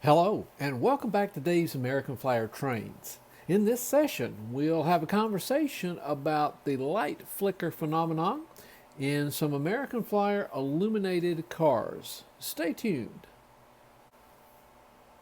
Hello, and welcome back to Dave's American Flyer Trains. In this session, we'll have a conversation about the light flicker phenomenon in some American Flyer illuminated cars. Stay tuned.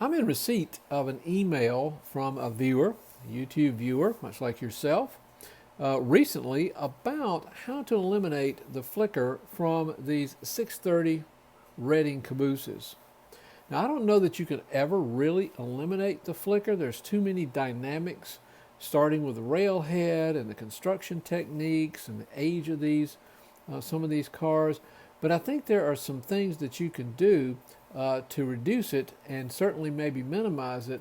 I'm in receipt of an email from a viewer, a YouTube viewer, much like yourself, recently about how to eliminate the flicker from these 630 Reading cabooses. Now, I don't know that you can ever really eliminate the flicker. There's too many dynamics, starting with the rail head and the construction techniques and the age of some of these cars. But I think there are some things that you can do to reduce it and certainly maybe minimize it.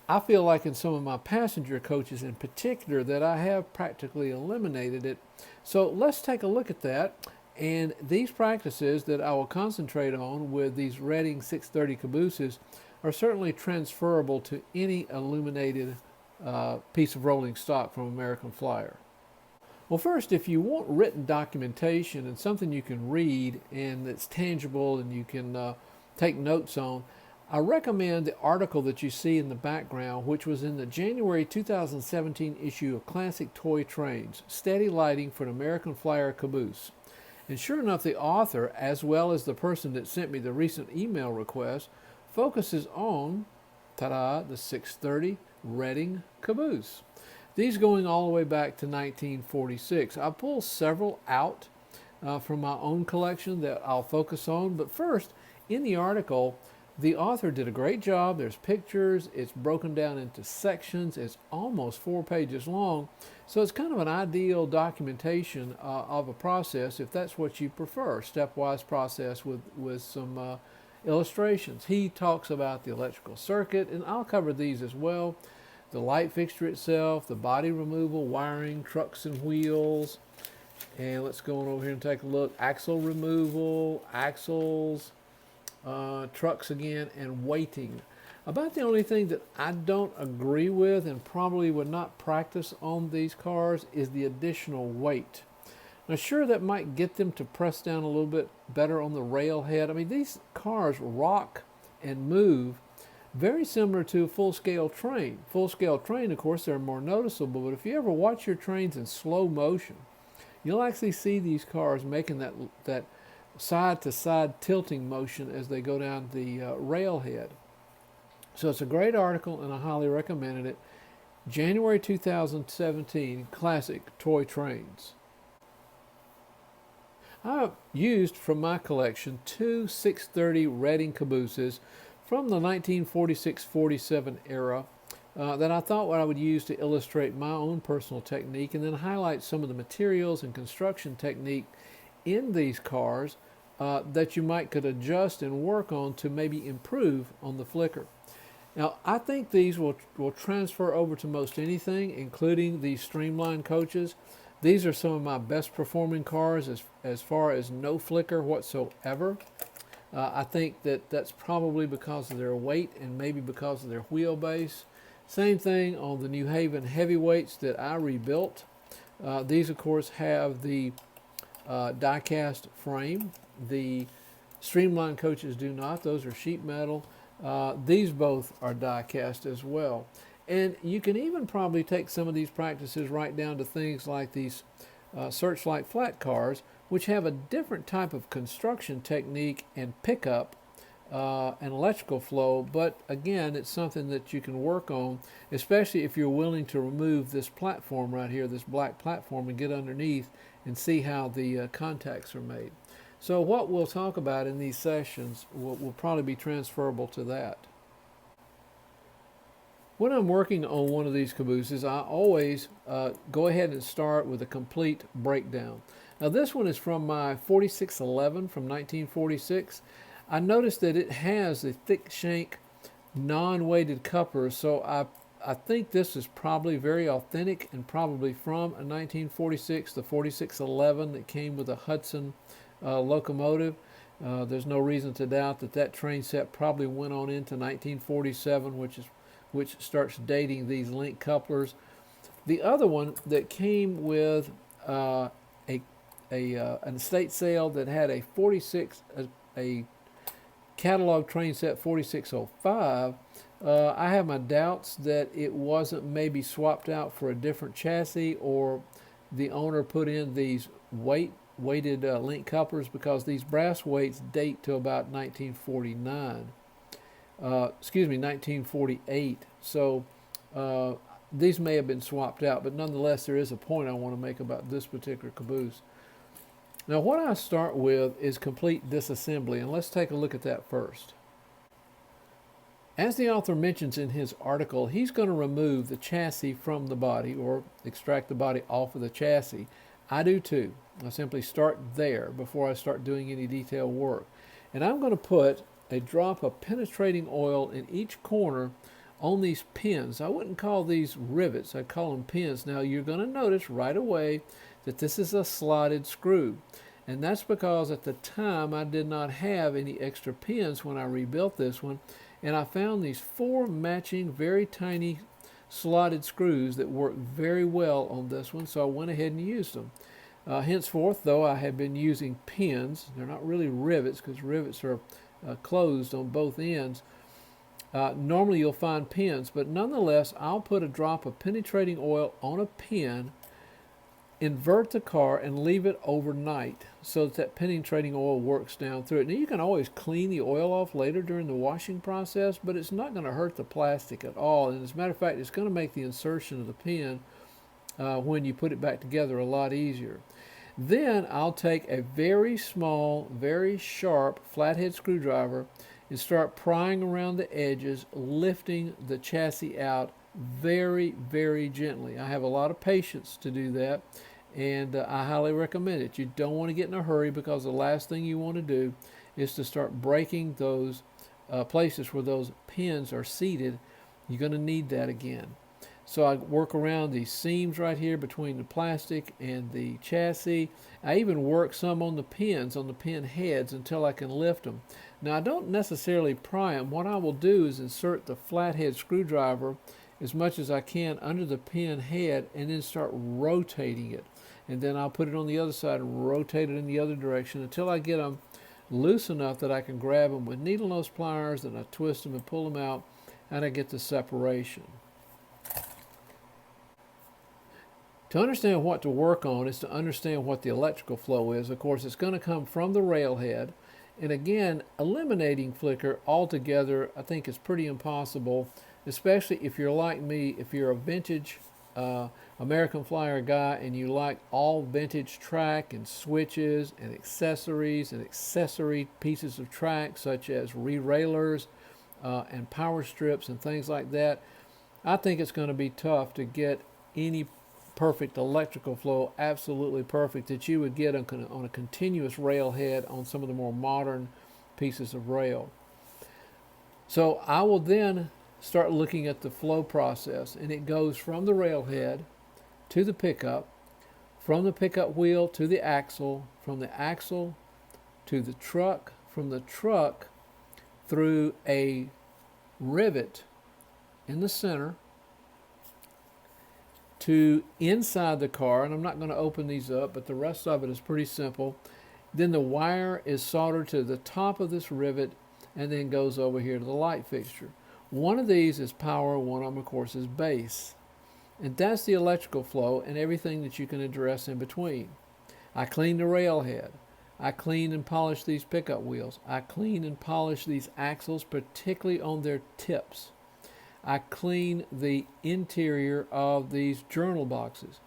I feel like in some of my passenger coaches in particular that I have practically eliminated it. So let's take a look at that. And these practices that I will concentrate on with these Reading 630 cabooses are certainly transferable to any illuminated piece of rolling stock from American Flyer. Well, first, if you want written documentation and something you can read and that's tangible and you can take notes on, I recommend the article that you see in the background, which was in the January 2017 issue of Classic Toy Trains, Steady Lighting for an American Flyer Caboose. And sure enough, the author, as well as the person that sent me the recent email request, focuses on, ta-da, the 630 Reading caboose. These going all the way back to 1946. I pulled several out from my own collection that I'll focus on. But first, in the article, the author did a great job. There's pictures. It's broken down into sections. It's almost 4 pages long. So it's kind of an ideal documentation of a process if that's what you prefer, stepwise process with some illustrations. He talks about the electrical circuit, and I'll cover these as well. The light fixture itself, the body removal, wiring, trucks and wheels. And let's go on over here and take a look. Axle removal, axles, trucks again, and weighting. About the only thing that I don't agree with and probably would not practice on these cars is the additional weight. Now, sure, that might get them to press down a little bit better on the rail head. I mean, these cars rock and move very similar to a full-scale train. Full-scale train, of course, they're more noticeable, but if you ever watch your trains in slow motion, you'll actually see these cars making that side-to-side tilting motion as they go down the rail head. So it's a great article, and I highly recommended it. January 2017, Classic Toy Trains. I used from my collection 2 630 Reading cabooses from the 1946-47 era that I thought what I would use to illustrate my own personal technique and then highlight some of the materials and construction technique in these cars that you could adjust and work on to maybe improve on the flicker. Now, I think these will transfer over to most anything, including these streamlined coaches. These are some of my best performing cars as far as no flicker whatsoever. I think that's probably because of their weight and maybe because of their wheelbase. Same thing on the New Haven heavyweights that I rebuilt. These, of course, have the die-cast frame. The streamlined coaches do not. Those are sheet metal. These both are die-cast as well. And you can even probably take some of these practices right down to things like these Searchlight flat cars, which have a different type of construction technique and pickup and electrical flow. But again, it's something that you can work on, especially if you're willing to remove this platform right here, this black platform, and get underneath and see how the contacts are made. So what we'll talk about in these sessions will probably be transferable to that. When I'm working on one of these cabooses, I always go ahead and start with a complete breakdown. Now this one is from my 4611 from 1946. I noticed that it has a thick shank non-weighted coupler, so I think this is probably very authentic and probably from a 1946, the 4611 that came with a Hudson locomotive. There's no reason to doubt that train set probably went on into 1947, which starts dating these link couplers. The other one that came with an estate sale that had a catalog train set 4605, I have my doubts that it wasn't maybe swapped out for a different chassis, or the owner put in these weighted link couplers, because these brass weights date to about 1949. Excuse me, 1948. So these may have been swapped out, but nonetheless, there is a point I want to make about this particular caboose. Now, what I start with is complete disassembly, and let's take a look at that first. As the author mentions in his article, he's going to remove the chassis from the body, or extract the body off of the chassis. I do too. I simply start there before I start doing any detailed work. And I'm going to put a drop of penetrating oil in each corner on these pins. I wouldn't call these rivets, I'd call them pins. Now, you're going to notice right away that this is a slotted screw. And that's because at the time I did not have any extra pins when I rebuilt this one. And I found these 4 matching, very tiny slotted screws that work very well on this one, so I went ahead and used them. Henceforth, though, I have been using pins. They're not really rivets, because rivets are closed on both ends. Normally you'll find pins, but nonetheless, I'll put a drop of penetrating oil on a pin, invert the car, and leave it overnight so that penetrating oil works down through it. Now, you can always clean the oil off later during the washing process, but it's not going to hurt the plastic at all. And as a matter of fact, it's going to make the insertion of the pin when you put it back together a lot easier. Then I'll take a very small, very sharp flathead screwdriver and start prying around the edges, lifting the chassis out very, very gently. I have a lot of patience to do that, and I highly recommend it. You don't want to get in a hurry, because the last thing you want to do is to start breaking those places where those pins are seated. You're going to need that again. So I work around these seams right here between the plastic and the chassis. I even work some on the pins, on the pin heads, until I can lift them. Now, I don't necessarily pry them. What I will do is insert the flathead screwdriver as much as I can under the pin head, and then start rotating it. And then I'll put it on the other side and rotate it in the other direction until I get them loose enough that I can grab them with needle nose pliers, and I twist them and pull them out, and I get the separation. To understand what to work on is to understand what the electrical flow is. Of course, it's going to come from the railhead. And again, eliminating flicker altogether, I think, is pretty impossible, especially if you're like me, if you're a vintage American Flyer guy and you like all vintage track and switches and accessories and accessory pieces of track, such as re-railers and power strips and things like that. I think it's going to be tough to get any perfect electrical flow, absolutely perfect, that you would get on a continuous rail head on some of the more modern pieces of rail. So I will then start looking at the flow process, and it goes from the rail head to the pickup, from the pickup wheel to the axle, from the axle to the truck, from the truck through a rivet in the center to inside the car. And I'm not going to open these up, but the rest of it is pretty simple. Then the wire is soldered to the top of this rivet and then goes over here to the light fixture. One of these is power, one of them, of course, is base. And that's the electrical flow and everything that you can address in between. I clean the rail head. I clean and polish these pickup wheels. I clean and polish these axles, particularly on their tips. I clean the interior of these journal boxes,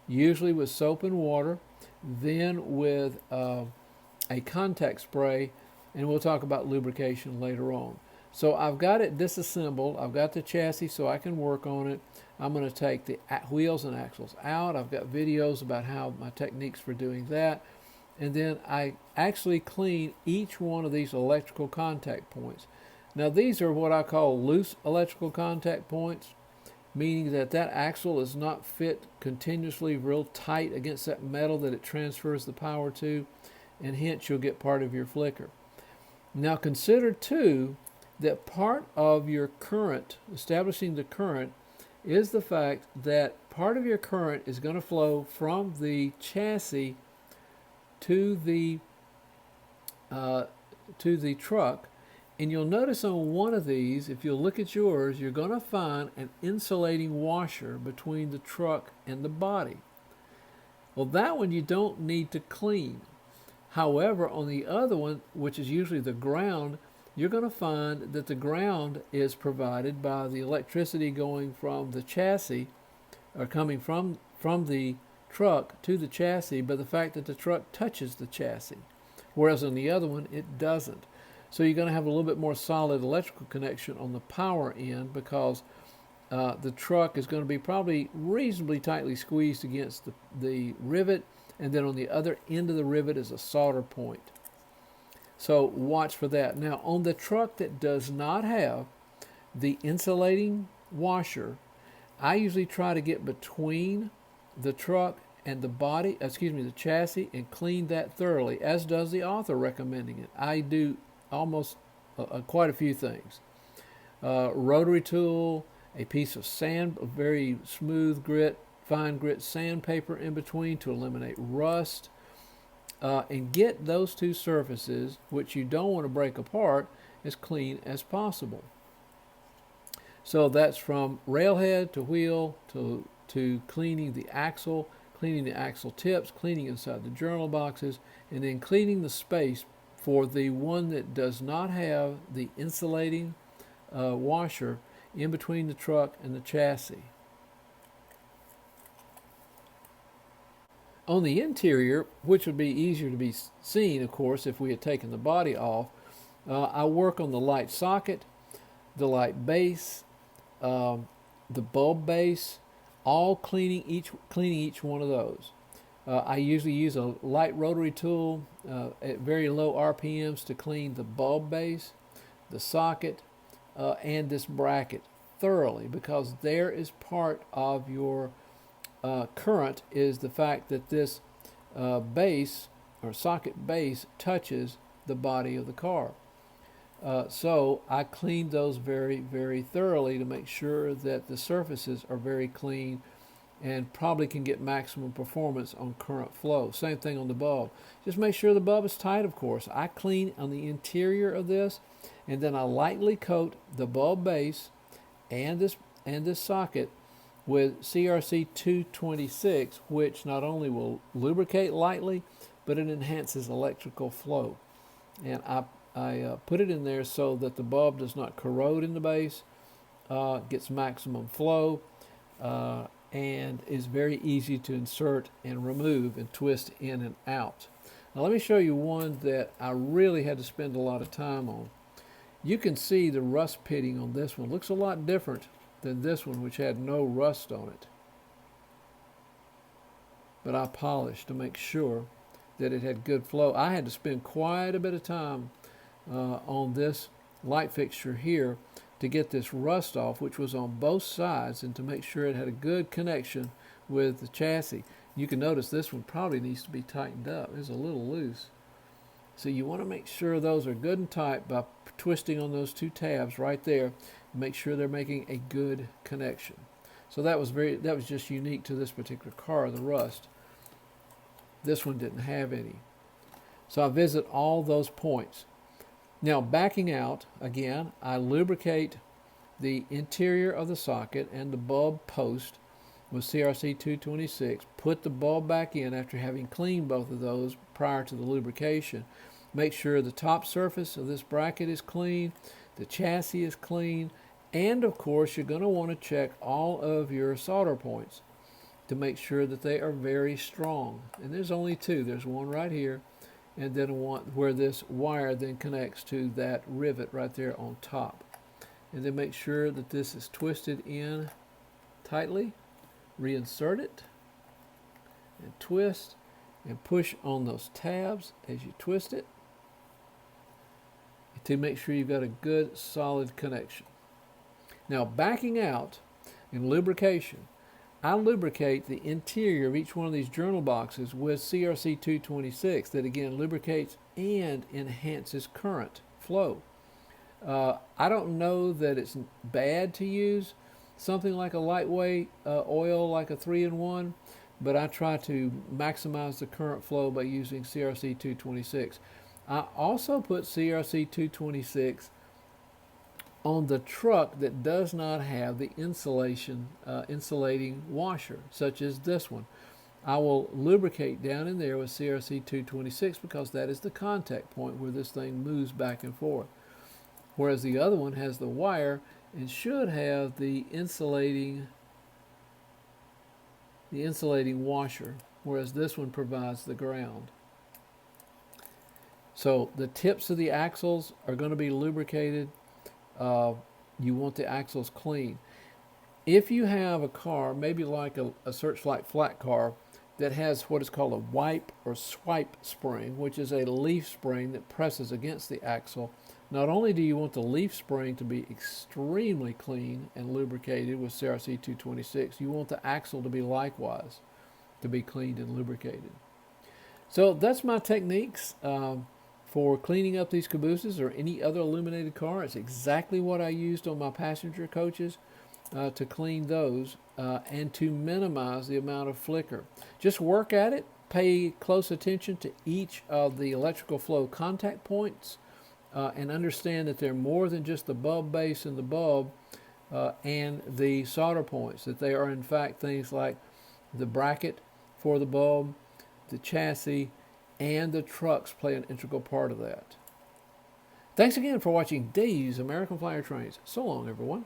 usually with soap and water, then with a contact spray, and we'll talk about lubrication later on. So I've got it disassembled. I've got the chassis so I can work on it. I'm going to take the wheels and axles out. I've got videos about how my techniques for doing that. And then I actually clean each one of these electrical contact points. Now, these are what I call loose electrical contact points, meaning that that axle is not fit continuously real tight against that metal that it transfers the power to, and hence you'll get part of your flicker. Now, consider too that part of your current, establishing the current, is the fact that part of your current is going to flow from the chassis to the truck, And you'll notice on one of these, if you'll look at yours, you're going to find an insulating washer between the truck and the body. Well, that one you don't need to clean. However, on the other one, which is usually the ground, you're going to find that the ground is provided by the electricity going from the chassis, or coming from the truck to the chassis, by the fact that the truck touches the chassis. Whereas on the other one, it doesn't. So you're going to have a little bit more solid electrical connection on the power end, because the truck is going to be probably reasonably tightly squeezed against the rivet, and then on the other end of the rivet is a solder point. So watch for that. Now, on the truck that does not have the insulating washer, I usually try to get between the truck and the body, the chassis, and clean that thoroughly, as does the author recommending it. I do almost quite a few things. Rotary tool, a piece of sand, a very smooth grit, fine grit sandpaper in between to eliminate rust, and get those two surfaces, which you don't want to break apart, as clean as possible. So that's from railhead to wheel to cleaning the axle tips, cleaning inside the journal boxes, and then cleaning the space for the one that does not have the insulating washer in between the truck and the chassis. On the interior, which would be easier to be seen, of course, if we had taken the body off, I work on the light socket, the light base, the bulb base, all cleaning each one of those. I usually use a light rotary tool at very low RPMs to clean the bulb base, the socket, and this bracket thoroughly, because there is part of your current is the fact that this base or socket base touches the body of the car. So I cleaned those very, very thoroughly to make sure that the surfaces are very clean and probably can get maximum performance on current flow. Same thing on the bulb. Just make sure the bulb is tight, of course. I clean on the interior of this, and then I lightly coat the bulb base and this socket with CRC 226, which not only will lubricate lightly, but it enhances electrical flow. And I put it in there so that the bulb does not corrode in the base, gets maximum flow, and is very easy to insert and remove and twist in and out. Now let me show you one that I really had to spend a lot of time on. You can see the rust pitting on this one. Looks a lot different than this one, which had no rust on it. But I polished to make sure that it had good flow. I had to spend quite a bit of time on this light fixture here to get this rust off, which was on both sides, and to make sure it had a good connection with the chassis. You can notice this one probably needs to be tightened up. It's a little loose. So you want to make sure those are good and tight by twisting on those two tabs right there. Make sure they're making a good connection. So that was just unique to this particular car, the rust. This one didn't have any. So I visit all those points. Now backing out, again, I lubricate the interior of the socket and the bulb post with CRC 226. Put the bulb back in after having cleaned both of those prior to the lubrication. Make sure the top surface of this bracket is clean, the chassis is clean, and of course you're going to want to check all of your solder points to make sure that they are very strong. And there's only two. There's one right here, and then one where this wire then connects to that rivet right there on top. And then make sure that this is twisted in tightly. Reinsert it and twist and push on those tabs as you twist it to make sure you've got a good solid connection. Now backing out in lubrication, I lubricate the interior of each one of these journal boxes with CRC 226 that again lubricates and enhances current flow. I don't know that it's bad to use something like a lightweight oil like a 3-in-1, but I try to maximize the current flow by using CRC 226. I also put CRC 226 on the truck that does not have the insulating washer, such as this one. I will lubricate down in there with CRC 226 because that is the contact point where this thing moves back and forth. Whereas the other one has the wire and should have the insulating washer, whereas this one provides the ground. So the tips of the axles are going to be lubricated. You want the axles clean. If you have a car, maybe like a Searchlight flat car, that has what is called a wipe or swipe spring, which is a leaf spring that presses against the axle, not only do you want the leaf spring to be extremely clean and lubricated with CRC 226, you want the axle to be likewise to be cleaned and lubricated. So that's my techniques for cleaning up these cabooses or any other illuminated car. It's exactly what I used on my passenger coaches to clean those and to minimize the amount of flicker. Just work at it, pay close attention to each of the electrical flow contact points, and understand that they're more than just the bulb base and the bulb and the solder points, that they are in fact things like the bracket for the bulb, the chassis, and the trucks play an integral part of that. Thanks again for watching Dave's American Flyer Trains. So long, everyone.